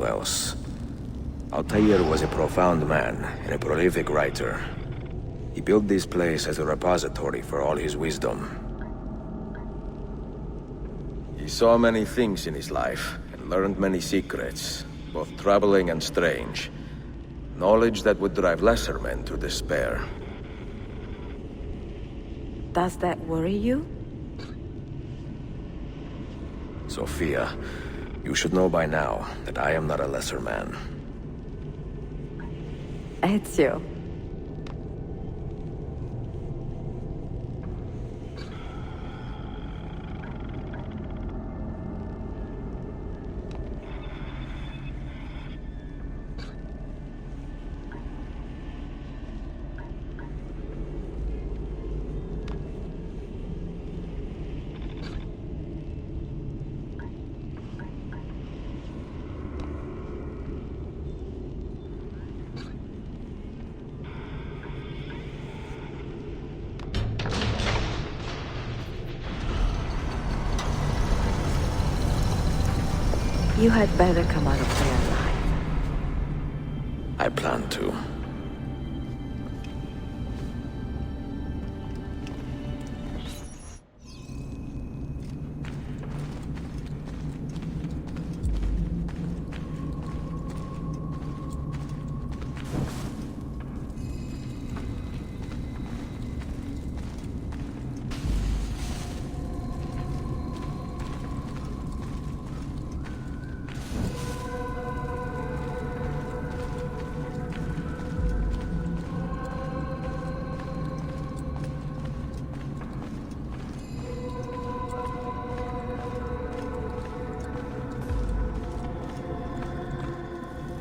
else. Altair was a profound man and a prolific writer. He built this place as a repository for all his wisdom. He saw many things in his life and learned many secrets, both troubling and strange. Knowledge that would drive lesser men to despair. Does that worry you? Sophia, you should know by now that I am not a lesser man. Ezio. You had better come out of there alive. I plan to.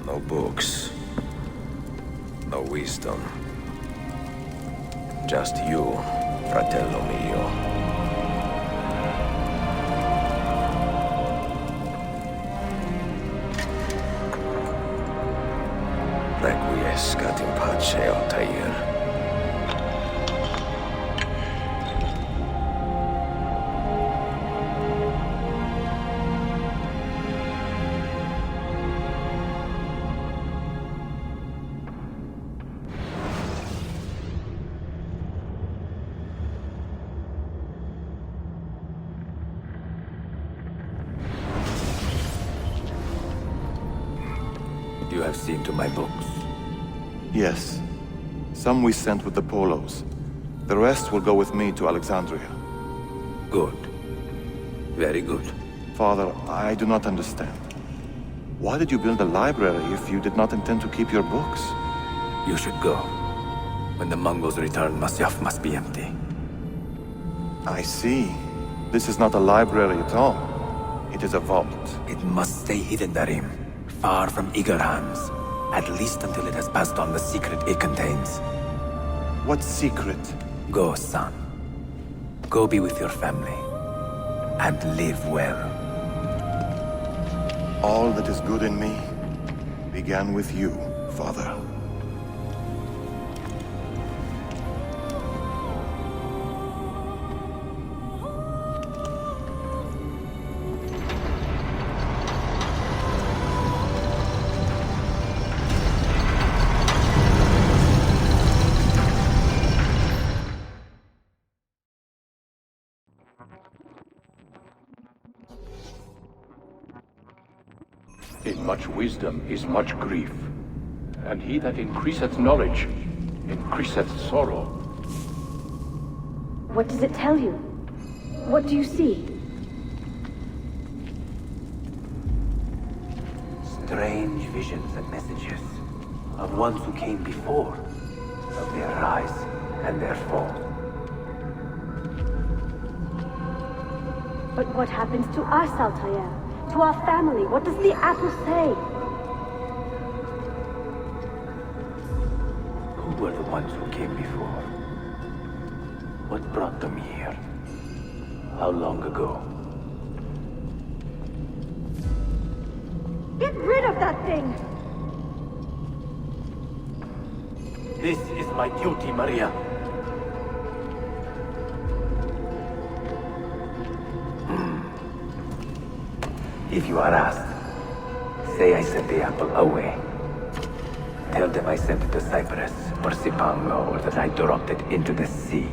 No books. No wisdom. Just you, fratello mio. Requiescat in pace, Altair. You have seen to my books. Yes. Some we sent with the Polos. The rest will go with me to Alexandria. Good. Very good. Father, I do not understand. Why did you build a library if you did not intend to keep your books? You should go. When the Mongols return, Masyaf must be empty. I see. This is not a library at all. It is a vault. It must stay hidden, Darim. Far from eager hands. At least until it has passed on the secret it contains. What secret? Go, son. Go be with your family. And live well. All that is good in me began with you, Father. In much wisdom is much grief, and he that increaseth knowledge increaseth sorrow. What does it tell you? What do you see? Strange visions and messages of ones who came before, of their rise and their fall. But what happens to us, Altair? To our family? What does the apple say? Who were the ones who came before? What brought them here? How long ago? Get rid of that thing! This is my duty, Maria. If you are asked, say I sent the apple away. Tell them I sent it to Cyprus or Cipango, or that I dropped it into the sea.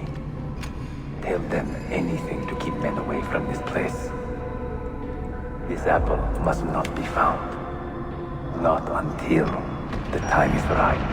Tell them anything to keep men away from this place. This apple must not be found. Not until the time is right.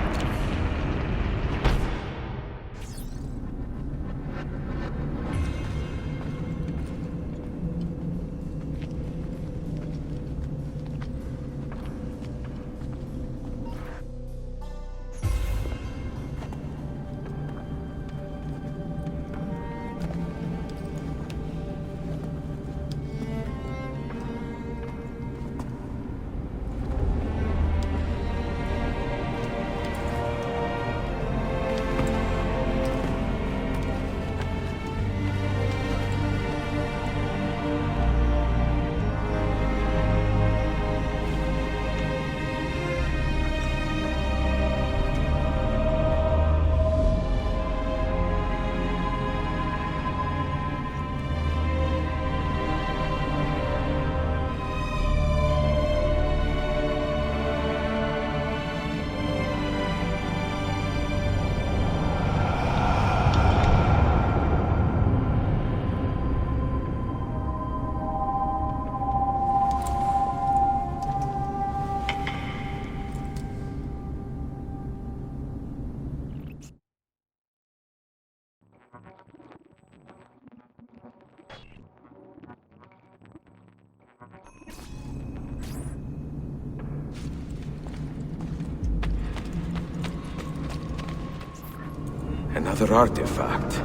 Another artifact.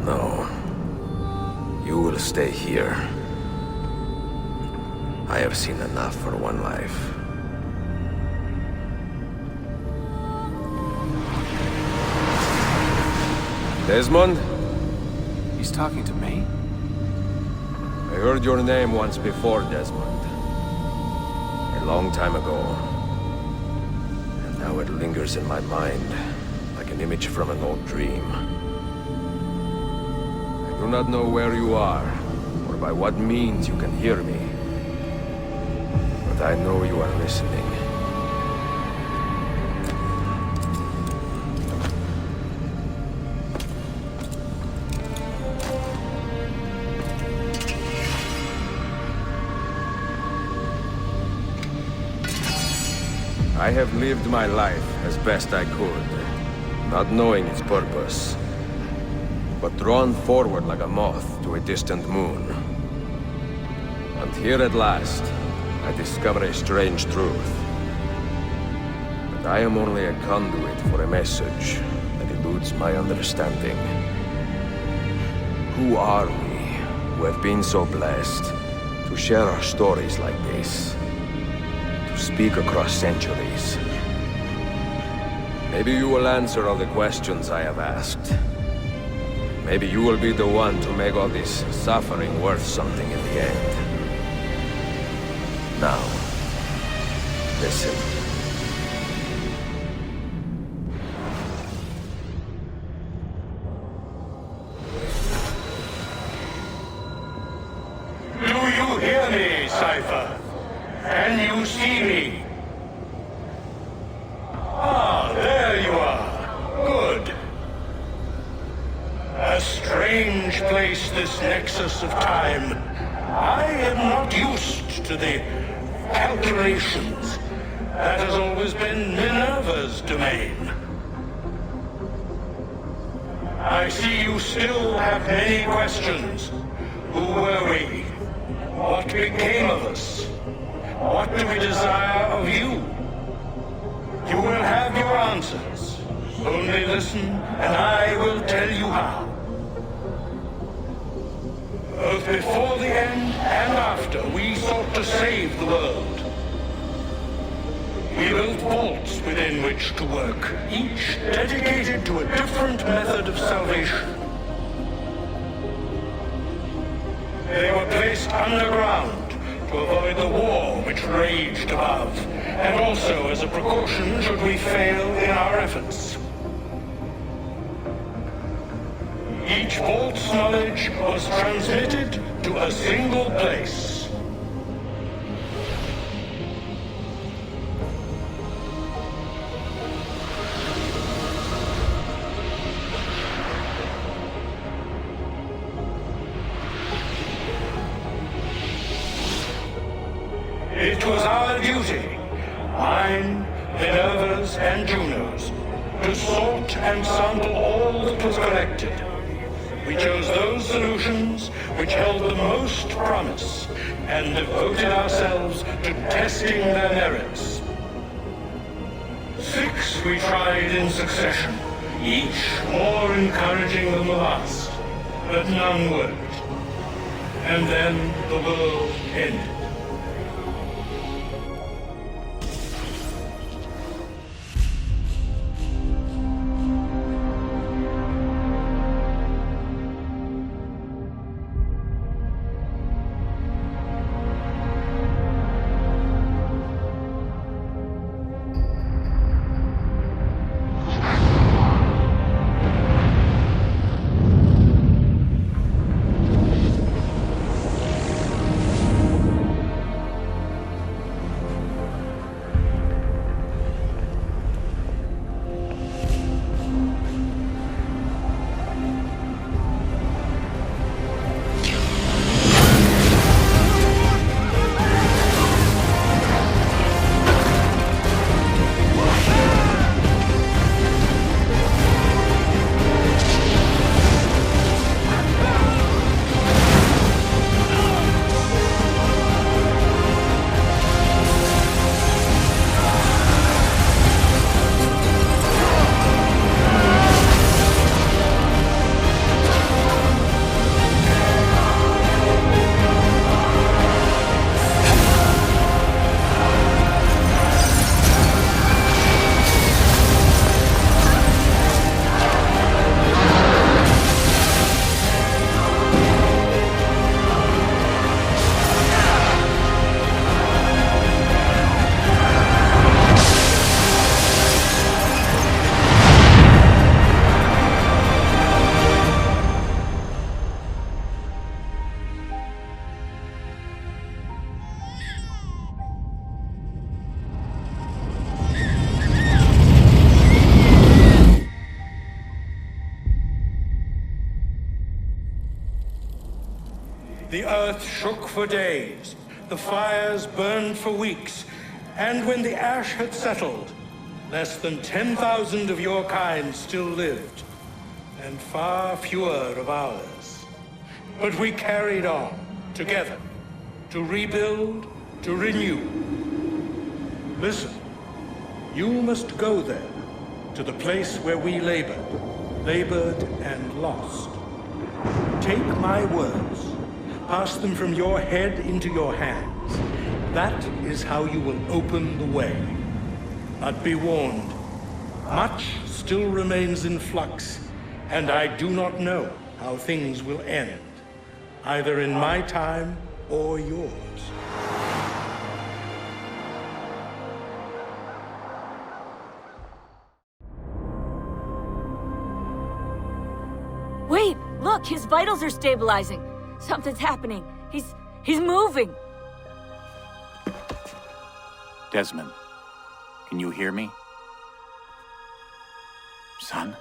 No. You will stay here. I have seen enough for one life. Desmond? He's talking to me? I heard your name once before, Desmond. A long time ago. And now it lingers in my mind, like an image from an old dream. I do not know where you are, or by what means you can hear me. But I know you are listening. I have lived my life as best I could, not knowing its purpose, but drawn forward like a moth to a distant moon. And here at last, I discover a strange truth. That I am only a conduit for a message that eludes my understanding. Who are we, who have been so blessed to share our stories like this? Speak across centuries. Maybe you will answer all the questions I have asked. Maybe you will be the one to make all this suffering worth something in the end. Now, listen. Do you hear me, Cypher? Can you see me? Ah, there you are. Good. A strange place, this nexus of time. I am not used to the calculations. That has always been Minerva's domain. I see you still have many questions. Who were we? What became of us? What do we desire of you? You will have your answers. Only listen, and I will tell you how. Both before the end and after, we sought to save the world. We built vaults within which to work, each dedicated to a different method of salvation. They were placed underground to avoid the war which raged above, and also as a precaution should we fail in our efforts. Each vault's knowledge was transmitted to a single place. It was our duty, mine, Minerva's, and Juno's, to sort and sample all that was collected. We chose those solutions which held the most promise, and devoted ourselves to testing their merits. 6 we tried in succession, each more encouraging than the last, but none worked. And then the world ended. The earth shook for days, the fires burned for weeks, and when the ash had settled, less than 10,000 of your kind still lived, and far fewer of ours. But we carried on, together, to rebuild, to renew. Listen, you must go there, to the place where we labored and lost. Take my words. Pass them from your head into your hands. That is how you will open the way. But be warned, much still remains in flux, and I do not know how things will end, either in my time or yours. Wait, look, his vitals are stabilizing. Something's happening. He's moving. Desmond, can you hear me? Son?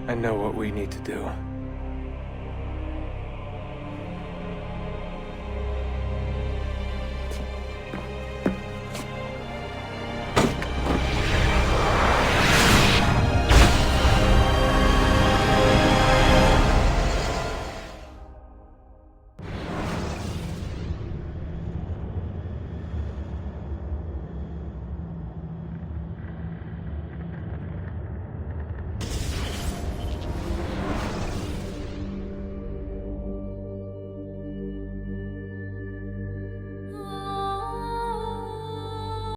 I know what we need to do.